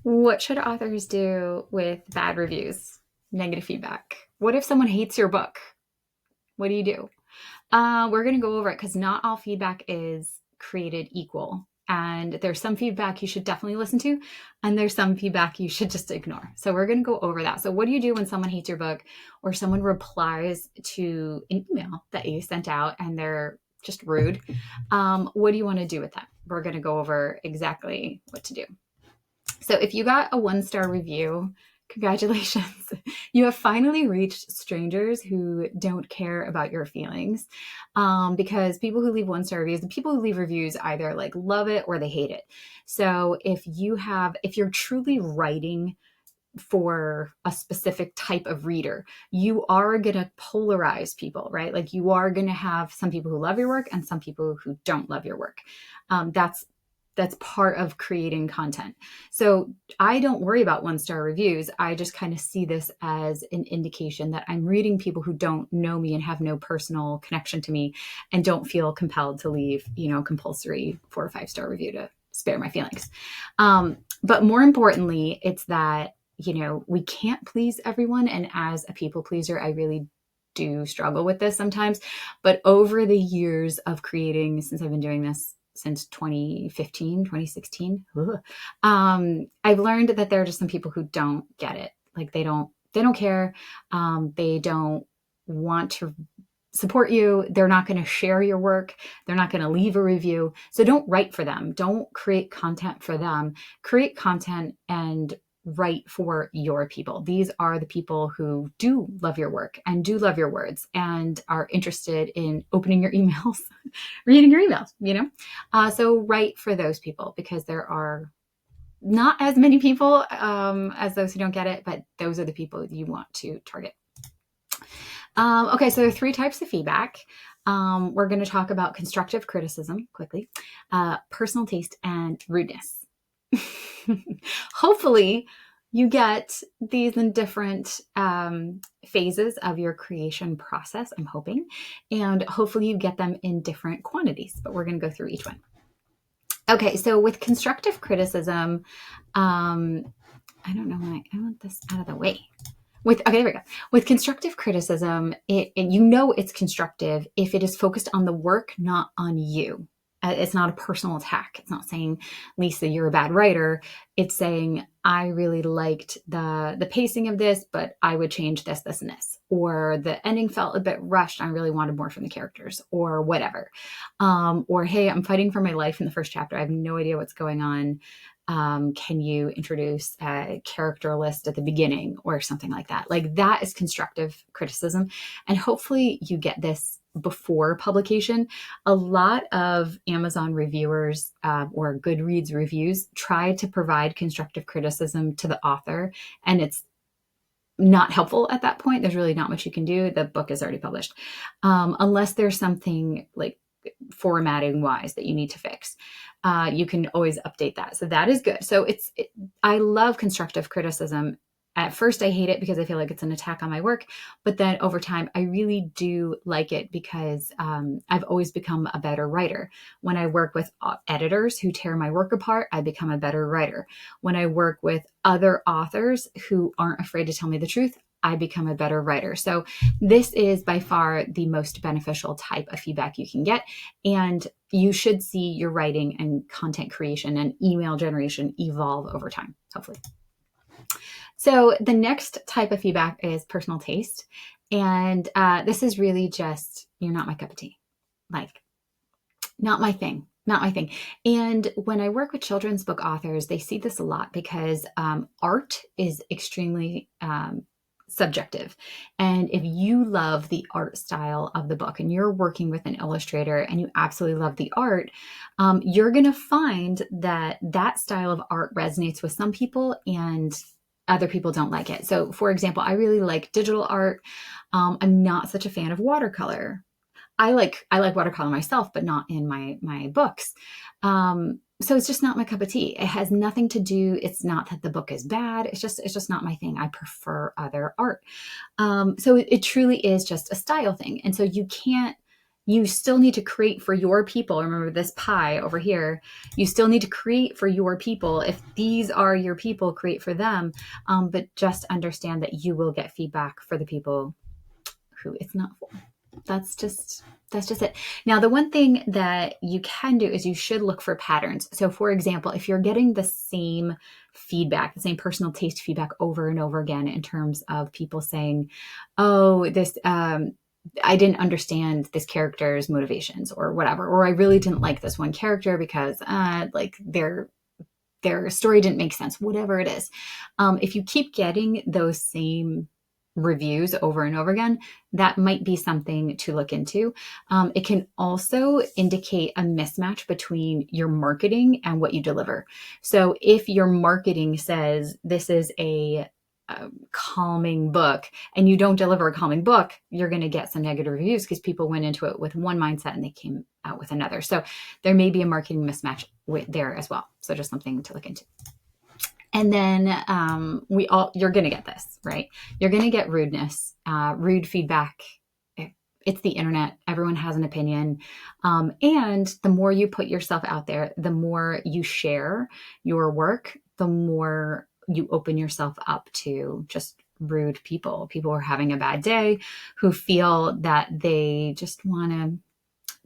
What should authors do with bad reviews, negative feedback? What if someone hates your book? What do you do? We're going to go over it because not all feedback is created equal. And there's some feedback you should definitely listen to, and there's some feedback you should just ignore. So we're going to go over that. So, what do you do when someone hates your book or someone replies to an email that you sent out and they're just rude? What do you want to do with that? We're going to go over exactly what to do. So if you got a 1-star review, congratulations. You have finally reached strangers who don't care about your feelings. Because people who leave 1-star reviews, the people who leave reviews either like love it or they hate it. So if you're truly writing for a specific type of reader, you are going to polarize people, right? Like you are going to have some people who love your work and some people who don't love your work. That's part of creating content. So I don't worry about 1-star reviews. I just kind of see this as an indication that I'm reading people who don't know me and have no personal connection to me and don't feel compelled to leave, compulsory 4 or 5-star review to spare my feelings. But more importantly, it's that, we can't please everyone. And as a people pleaser, I really do struggle with this sometimes. But over the years of creating, since I've been doing this since 2015, 2016. I've learned that there are just some people who don't get it. Like they don't care. They don't want to support you. They're not going to share your work. They're not going to leave a review. So don't write for them. Don't create content for them. Create content and write for your people. These are the people who do love your work and do love your words and are interested in opening your emails, reading your emails, So write for those people because there are not as many people as those who don't get it, but those are the people you want to target. Okay, so there are 3 types of feedback. We're going to talk about constructive criticism quickly, personal taste, and rudeness. Hopefully you get these in different phases of your creation process, I'm hoping, and hopefully you get them in different quantities, but we're going to go through each one. Okay, so with constructive criticism, I don't know why I want this out of the way. Okay, there we go. With constructive criticism, it's constructive if it is focused on the work, not on you. It's not a personal attack. It's not saying, Lisa, you're a bad writer. It's saying, I really liked the pacing of this, but I would change this, this, and this. Or the ending felt a bit rushed. I really wanted more from the characters or whatever. Or, hey, I'm fighting for my life in the first chapter. I have no idea what's going on. Can you introduce a character list at the beginning or something like that? Like that is constructive criticism. And hopefully you get this before publication. A lot of Amazon reviewers or Goodreads reviews try to provide constructive criticism to the author, and it's not helpful at that point. There's really not much you can do. The book is already published. Unless there's something like formatting wise that you need to fix. You can always update that. So that is good. So I love constructive criticism. At first, I hate it because I feel like it's an attack on my work. But then over time, I really do like it because I've always become a better writer. When I work with editors who tear my work apart, I become a better writer. When I work with other authors who aren't afraid to tell me the truth, I become a better writer. So this is by far the most beneficial type of feedback you can get. And you should see your writing and content creation and email generation evolve over time, hopefully. So the next type of feedback is personal taste. And this is really just, you're not my cup of tea. Like, not my thing. Not my thing. And when I work with children's book authors, they see this a lot because art is extremely subjective. And if you love the art style of the book and you're working with an illustrator and you absolutely love the art, you're going to find that that style of art resonates with some people and other people don't like it. So for example, I really like digital art. I'm not such a fan of watercolor. I like watercolor myself, but not in my books. So it's just not my cup of tea. It has nothing to do. It's not that the book is bad. It's just not my thing. I prefer other art. So it truly is just a style thing. And so you you still need to create for your people. Remember this pie over here. You still need to create for your people. If these are your people, create for them. But just understand that you will get feedback for the people who it's not for. That's just it. Now, the one thing that you can do is you should look for patterns. So for example, if you're getting the same feedback, the same personal taste feedback over and over again in terms of people saying, oh, this, I didn't understand this character's motivations or whatever, or I really didn't like this one character because like their story didn't make sense, whatever it is. If you keep getting those same reviews over and over again, that might be something to look into. It can also indicate a mismatch between your marketing and what you deliver. So if your marketing says this is a calming book and you don't deliver a calming book, you're going to get some negative reviews because people went into it with one mindset and they came out with another. So there may be a marketing mismatch there as well. So just something to look into. And then you're going to get this, right? You're going to get rudeness, rude feedback. It's the internet. Everyone has an opinion. And the more you put yourself out there, the more you share your work, the more you open yourself up to just rude people who are having a bad day, who feel that they just want to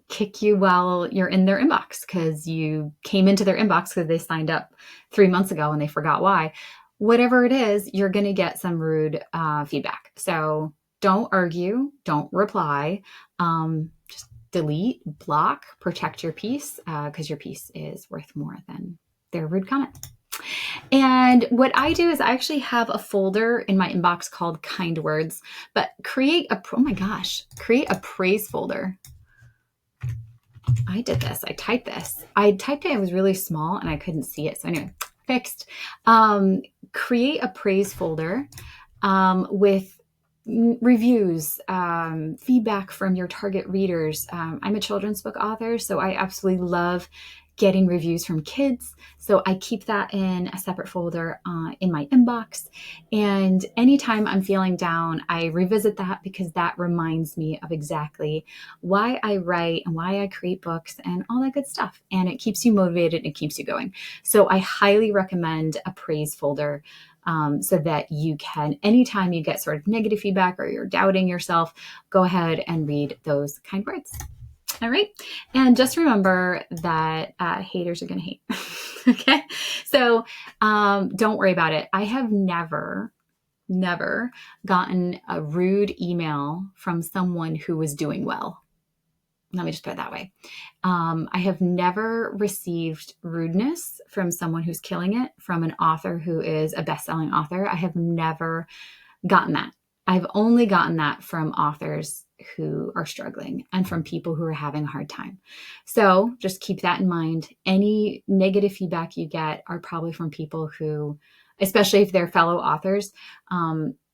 kick you while you're in their inbox because you came into their inbox because they signed up 3 months ago and they forgot why. Whatever it is, you're going to get some rude feedback. So don't argue, don't reply, just delete, block, protect your peace because your peace is worth more than their rude comment. And what I do is I actually have a folder in my inbox called kind words, but create a praise folder. I did this. I typed this. I typed it. It was really small and I couldn't see it. So anyway, fixed. Create a praise folder with reviews, feedback from your target readers. I'm a children's book author, so I absolutely love getting reviews from kids. So I keep that in a separate folder in my inbox. And anytime I'm feeling down, I revisit that because that reminds me of exactly why I write and why I create books and all that good stuff. And it keeps you motivated and it keeps you going. So I highly recommend a praise folder so that you can, anytime you get sort of negative feedback or you're doubting yourself, go ahead and read those kind words. All right. And just remember that haters are going to hate. Okay. So don't worry about it. I have never gotten a rude email from someone who was doing well. Let me just put it that way. I have never received rudeness from someone who's killing it, from an author who is a best-selling author. I have never gotten that. I've only gotten that from authors who are struggling and from people who are having a hard time. So just keep that in mind. Any negative feedback you get are probably from people who, especially if they're fellow authors,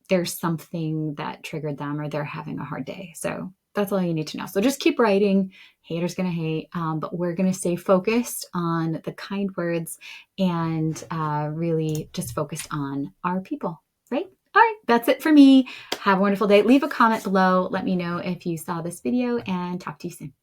there's something that triggered them or they're having a hard day. So that's all you need to know. So just keep writing. Haters going to hate, but we're going to stay focused on the kind words and really just focused on our people, right? All right, that's it for me. Have a wonderful day. Leave a comment below. Let me know if you saw this video and talk to you soon.